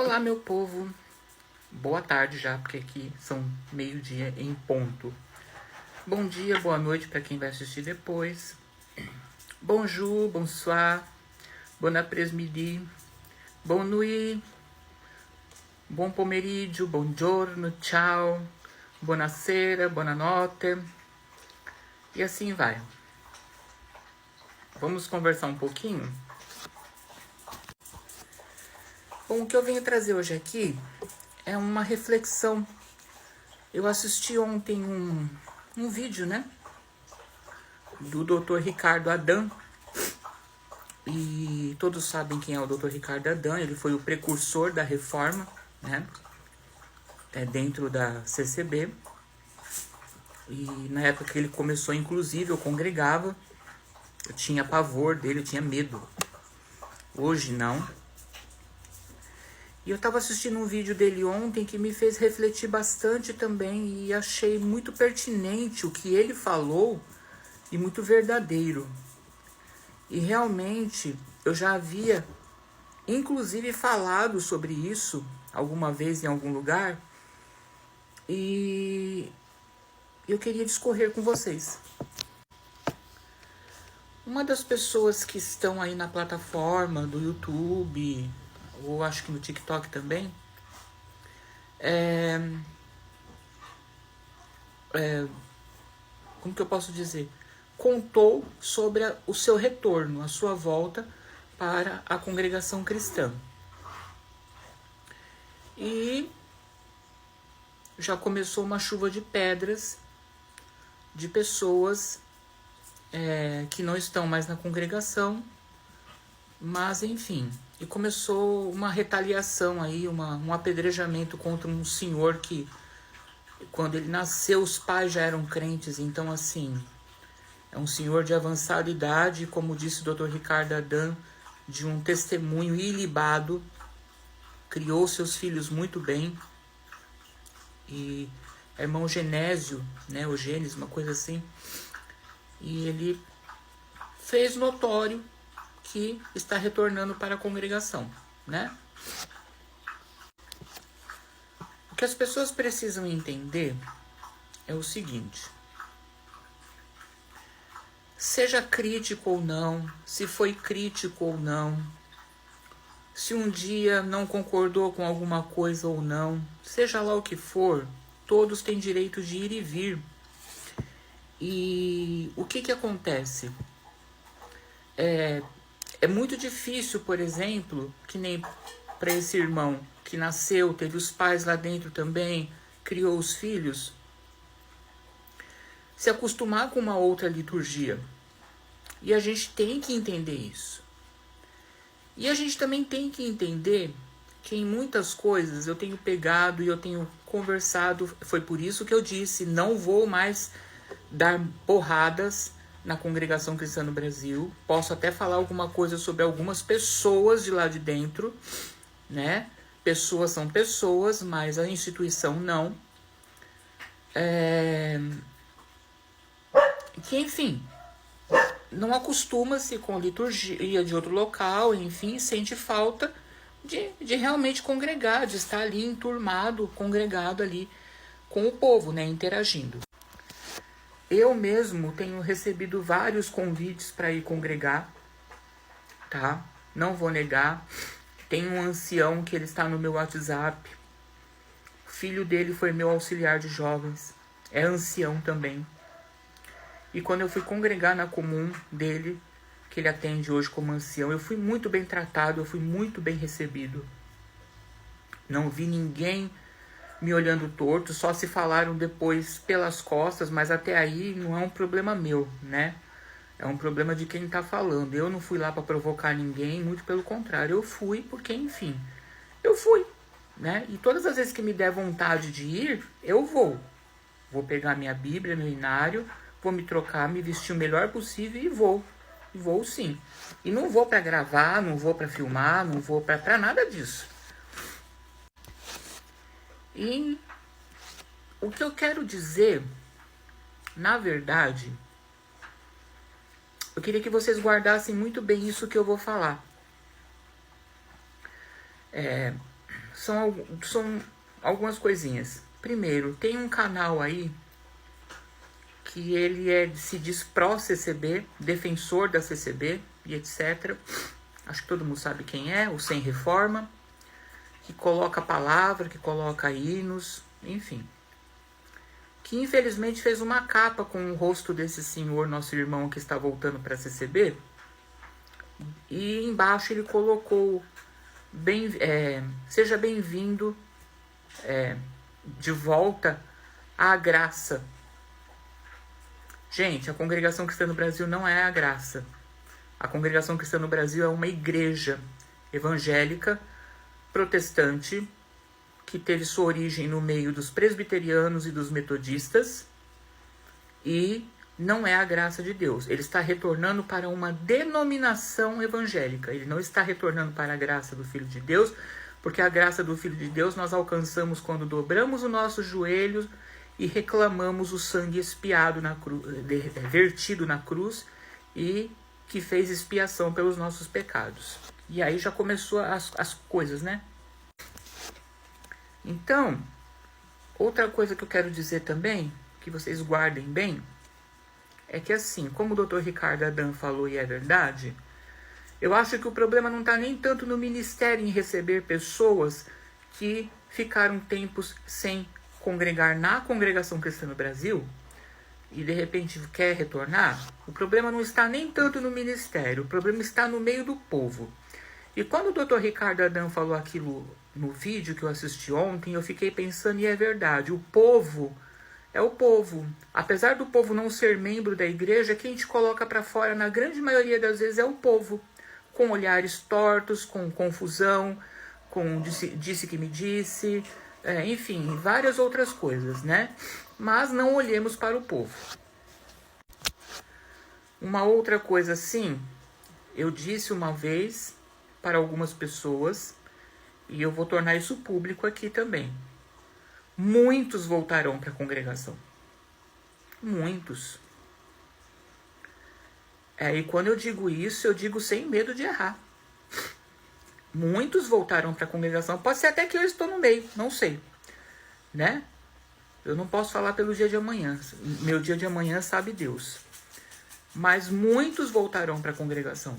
Olá, meu povo. Boa tarde já, porque aqui são meio-dia em ponto. Bom dia, boa noite para quem vai assistir depois. Bonjour, bonsoir, bon après-midi, bonne nuit, buon pomeriggio, buongiorno, ciao, buonasera, buonanotte. E assim vai. Vamos conversar um pouquinho? Bom, o que eu venho trazer hoje aqui é uma reflexão. Eu assisti ontem um vídeo, né? Do Dr. Ricardo Adam. E todos sabem quem é o Dr. Ricardo Adam. Ele foi o precursor da reforma, né? Dentro da CCB. E na época que ele começou, inclusive, eu congregava. Eu tinha pavor dele, eu tinha medo. Hoje não. E eu estava assistindo um vídeo dele ontem que me fez refletir bastante também. E achei muito pertinente o que ele falou e muito verdadeiro. E realmente eu já havia, inclusive, falado sobre isso alguma vez em algum lugar. E eu queria discorrer com vocês. Uma das pessoas que estão aí na plataforma do YouTube, ou acho que no TikTok também, como que eu posso dizer? Contou sobre o seu retorno, a sua volta para a congregação cristã. E já começou uma chuva de pedras de pessoas que não estão mais na congregação, mas enfim. E começou uma retaliação aí, um apedrejamento contra um senhor que, quando ele nasceu, os pais já eram crentes. Então, assim, é um senhor de avançada idade, como disse o Dr. Ricardo Adam, de um testemunho ilibado, criou seus filhos muito bem. E irmão Genésio, né, o Gênesis, uma coisa assim, e ele fez notório que está retornando para a congregação, né? O que as pessoas precisam entender é o seguinte: seja crítico ou não, se foi crítico ou não, se um dia não concordou com alguma coisa ou não, seja lá o que for, todos têm direito de ir e vir. E o que acontece? É muito difícil, por exemplo, que nem para esse irmão que nasceu, teve os pais lá dentro também, criou os filhos, se acostumar com uma outra liturgia. E a gente tem que entender isso. E a gente também tem que entender que em muitas coisas eu tenho pegado e eu tenho conversado. Foi por isso que eu disse, não vou mais dar porradas na congregação cristã no Brasil. Posso até falar alguma coisa sobre algumas pessoas de lá de dentro, né? Pessoas são pessoas, mas a instituição não. Que, enfim, não acostuma-se com liturgia de outro local, enfim, sente falta de realmente congregar, de estar ali enturmado, congregado ali com o povo, né, interagindo. Eu mesmo tenho recebido vários convites para ir congregar, tá? Não vou negar. Tem um ancião que ele está no meu WhatsApp. O filho dele foi meu auxiliar de jovens. É ancião também. E quando eu fui congregar na comum dele, que ele atende hoje como ancião, eu fui muito bem tratado, eu fui muito bem recebido. Não vi ninguém me olhando torto, só se falaram depois pelas costas, mas até aí não é um problema meu, né? É um problema de quem tá falando. Eu não fui lá para provocar ninguém, muito pelo contrário. Eu fui porque, enfim, eu fui, né? E todas as vezes que me der vontade de ir, eu vou. Vou pegar minha Bíblia, meu inário, vou me trocar, me vestir o melhor possível e vou. E vou sim. E não vou para gravar, não vou para filmar, não vou para nada disso. E o que eu quero dizer, na verdade, eu queria que vocês guardassem muito bem isso que eu vou falar. são algumas coisinhas. Primeiro, tem um canal aí que ele se diz pró-CCB, defensor da CCB e etc. Acho que todo mundo sabe quem é, o Sem Reforma, que coloca palavra, que coloca hinos, enfim. Que infelizmente fez uma capa com o rosto desse senhor, nosso irmão que está voltando para a CCB, e embaixo ele colocou seja bem-vindo de volta à graça. Gente, a Congregação Cristã no Brasil não é a graça. A Congregação Cristã no Brasil é uma igreja evangélica, protestante, que teve sua origem no meio dos presbiterianos e dos metodistas, e não é a graça de Deus. Ele está retornando para uma denominação evangélica. Ele não está retornando para a graça do Filho de Deus, porque a graça do Filho de Deus nós alcançamos quando dobramos o nosso joelho e reclamamos o sangue expiado na cruz, vertido na cruz, e que fez expiação pelos nossos pecados. E aí já começou as coisas, né? Então, outra coisa que eu quero dizer também, que vocês guardem bem, é que assim, como o Dr. Ricardo Adam falou e é verdade, eu acho que o problema não está nem tanto no ministério em receber pessoas que ficaram tempos sem congregar na Congregação Cristã no Brasil e de repente quer retornar. O problema não está nem tanto no ministério, o problema está no meio do povo. E quando o Dr. Ricardo Adam falou aquilo no vídeo que eu assisti ontem, eu fiquei pensando, e é verdade, o povo é o povo. Apesar do povo não ser membro da igreja, quem te coloca para fora, na grande maioria das vezes, é o povo. Com olhares tortos, com confusão, com disse que me disse, enfim, várias outras coisas, né? Mas não olhemos para o povo. Uma outra coisa assim, eu disse uma vez para algumas pessoas, e eu vou tornar isso público aqui também. Muitos voltarão para a congregação. Muitos. E quando eu digo isso, eu digo sem medo de errar. Muitos voltarão para a congregação. Pode ser até que eu estou no meio, não sei. Né? Eu não posso falar pelo dia de amanhã. Meu dia de amanhã sabe Deus. Mas muitos voltarão para a congregação.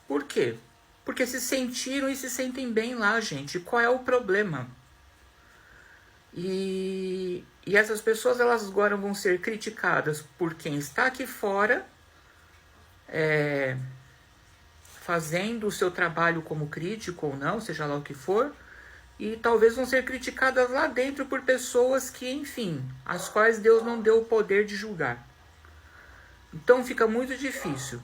Por quê? Porque se sentiram e se sentem bem lá, gente. Qual é o problema? E essas pessoas, elas agora vão ser criticadas por quem está aqui fora, fazendo o seu trabalho como crítico ou não, seja lá o que for, e talvez vão ser criticadas lá dentro por pessoas que, enfim, as quais Deus não deu o poder de julgar. Então fica muito difícil.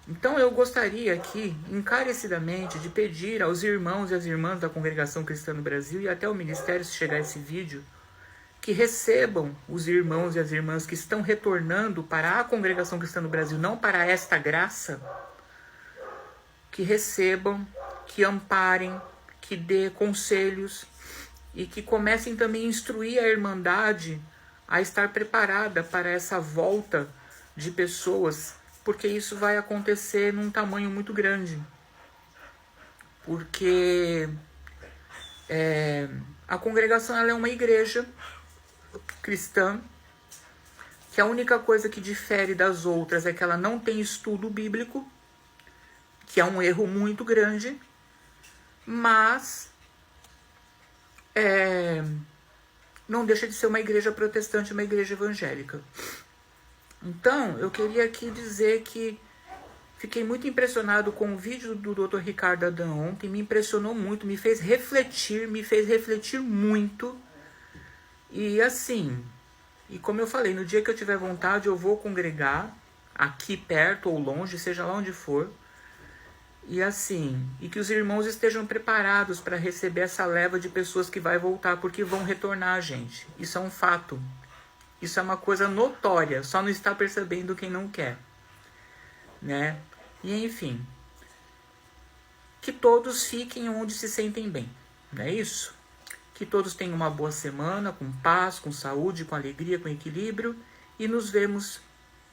Então eu gostaria aqui, encarecidamente, de pedir aos irmãos e às irmãs da Congregação Cristã no Brasil e até o Ministério, se chegar esse vídeo, que recebam os irmãos e as irmãs que estão retornando para a Congregação Cristã no Brasil, não para esta graça, que recebam, que amparem, que dê conselhos e que comecem também a instruir a Irmandade a estar preparada para essa volta de pessoas, porque isso vai acontecer num tamanho muito grande. Porque a congregação, ela é uma igreja cristã, que a única coisa que difere das outras é que ela não tem estudo bíblico, que é um erro muito grande, mas não deixa de ser uma igreja protestante, uma igreja evangélica. Então, eu queria aqui dizer que fiquei muito impressionado com o vídeo do Dr. Ricardo Adam ontem, me impressionou muito, me fez refletir muito. E assim, e como eu falei, no dia que eu tiver vontade eu vou congregar, aqui perto ou longe, seja lá onde for. E assim, e que os irmãos estejam preparados para receber essa leva de pessoas que vai voltar, porque vão retornar, gente. Isso é um fato. Isso é uma coisa notória, só não está percebendo quem não quer, né? E enfim, que todos fiquem onde se sentem bem, não é isso? Que todos tenham uma boa semana, com paz, com saúde, com alegria, com equilíbrio, e nos vemos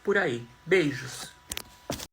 por aí. Beijos!